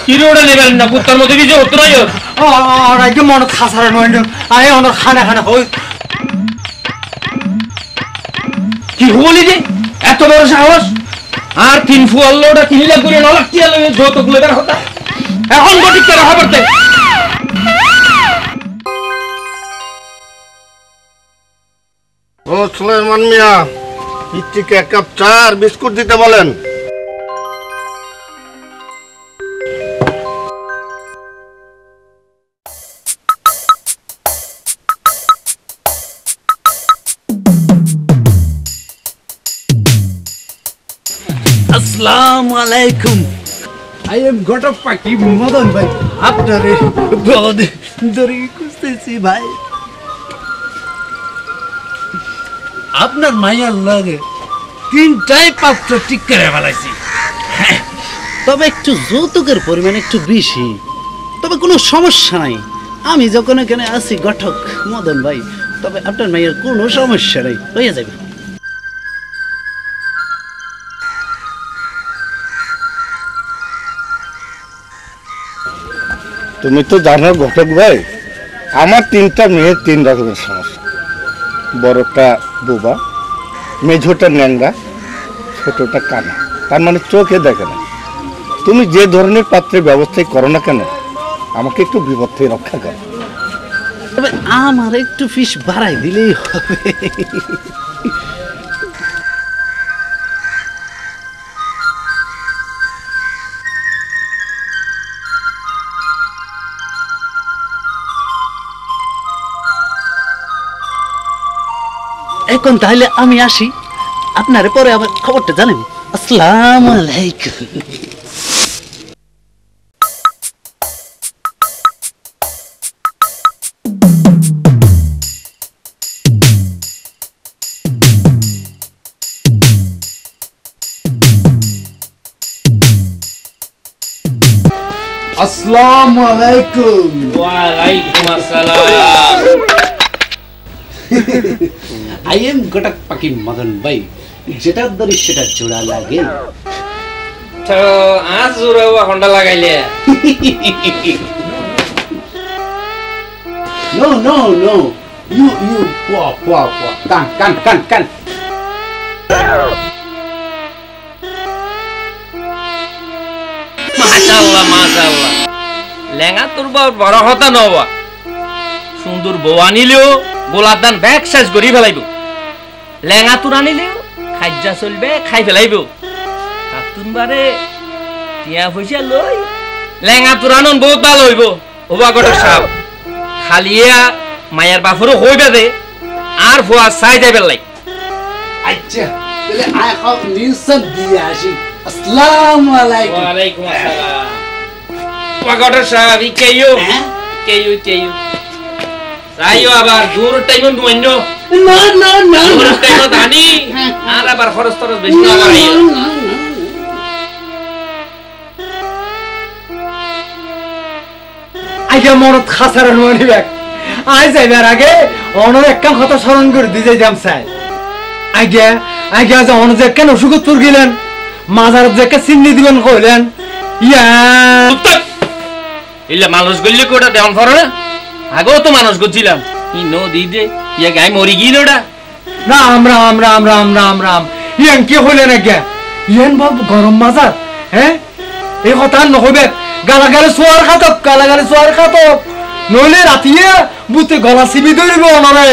কিরোড়া নেবেন না কুত্তার মধ্যে কিছু হতো নাই আর আগে মনে খাসার নয় আরে অনেক খানা খানা হই কি বলি যে এত বড় সাহস আর 3 ফুয়াল্লোটা 3 লাখ করে 9 লাখ টিয়া লাগে যত গুলো কথা এখন গটি করে হবতে ও সুলাইমান মিয়া পিচ্চিকে এক কাপ চা আর বিস্কুট দিতে বলেন। আসসালামু আলাইকুম আই এম ঘটক পাখি মদন ভাই আপনারে বহুত ধরে খুঁজতেছি ভাই আপনার মায়ের লাগে 3টাই পাত্র ঠিক করে ফেলাইছি তবে একটু যৌতুকের পরিমাণ একটু বেশি তবে কোনো সমস্যা নাই আমি যখন এখানে আছি ঘটক মদন ভাই তবে আপনার মায়ের কোনো সমস্যা নাই হয়ে যাবে তুমি তো জানো ঘটক ভাই আমার 3টা মেয়ের 3 রকমের সমস্যা বড়টা বোবা মেঝোটা ন্যাংরা ছোটটা কানা তার মানে চোখে দেখে না তুমি যে ধরনের পাত্রের ব্যবস্থাই করো না কেন আমাকে একটু বিপদ থেকে রক্ষা করো তবে আমার একটু ফিস বাড়াই দিলেই হবে এখন তাহলে আমি আসি আপনারে পরে আবার খবরটা জানেন আসসালামু আলাইকুম আসসালামু আলাইকুম ওয়া আলাইকুম আসসালাম আই এম ঘটক পাখি মদন ভাই যেটা ধরি সেটা জোড়া লাগে তো আজ জোড়া হন্ডা লাগাইলে নো নো নো ইউ পোয়া কান মাশাআল্লাহ মাশাআল্লাহ লেঙ্গা তোর বড় হতা নবা সুন্দর বউ আনিলেও গোলার দান ব্যাগ শেষ করি ফেলাইব লেঙ্গা তোর আনিলেও খাইজা চলবে খাই ফেলাইব কাতুন বারে টিয়া পয়সা লই লেঙ্গা তোর আনন বহুত ভালো হইব ওবা গটক সাহেব খালিয়া মায়ের বাফরও হইবে দে আর ফুয়া চাই যাইবে লাই আচ্ছা তাহলে আই হ্যাভ নিউজ দিয়ে আসি আসসালামু আলাইকুম ওয়া আলাইকুম আসসালাম ওবা গটক সাহেব কেইও কেইও রাইও আবার দূর টাইম দুইন্য না দূর টাইম দানি আর আবার খরচ তরচ বেশি না আইও আইয়া মরত খাসার মনি ব্যাগ আই যাইবার আগে অনর একটা কথা স্মরণ করে দিয়ে যাইতাম চাই আগে যে অন যে কেন সুগতপুর গেলেন মাজার যে চিন্নি দিবেন কইলেন ইয়া ইল্লা মানুষ গল্লি কোটা দেওয়ান ফর না আগেও তো মানুষ গছিলাম ই নদী দে ইয়া গায় মরি গিলোডা রাম ইয়ান কি হইলেন আগে ইয়ান বাবু গরম মাজার হ্যাঁ এই কথা নহবে গালাগালে সোয়ার খাতক নইলে রাতিয়ে বুতে গলা চিবি ধরিব অনরে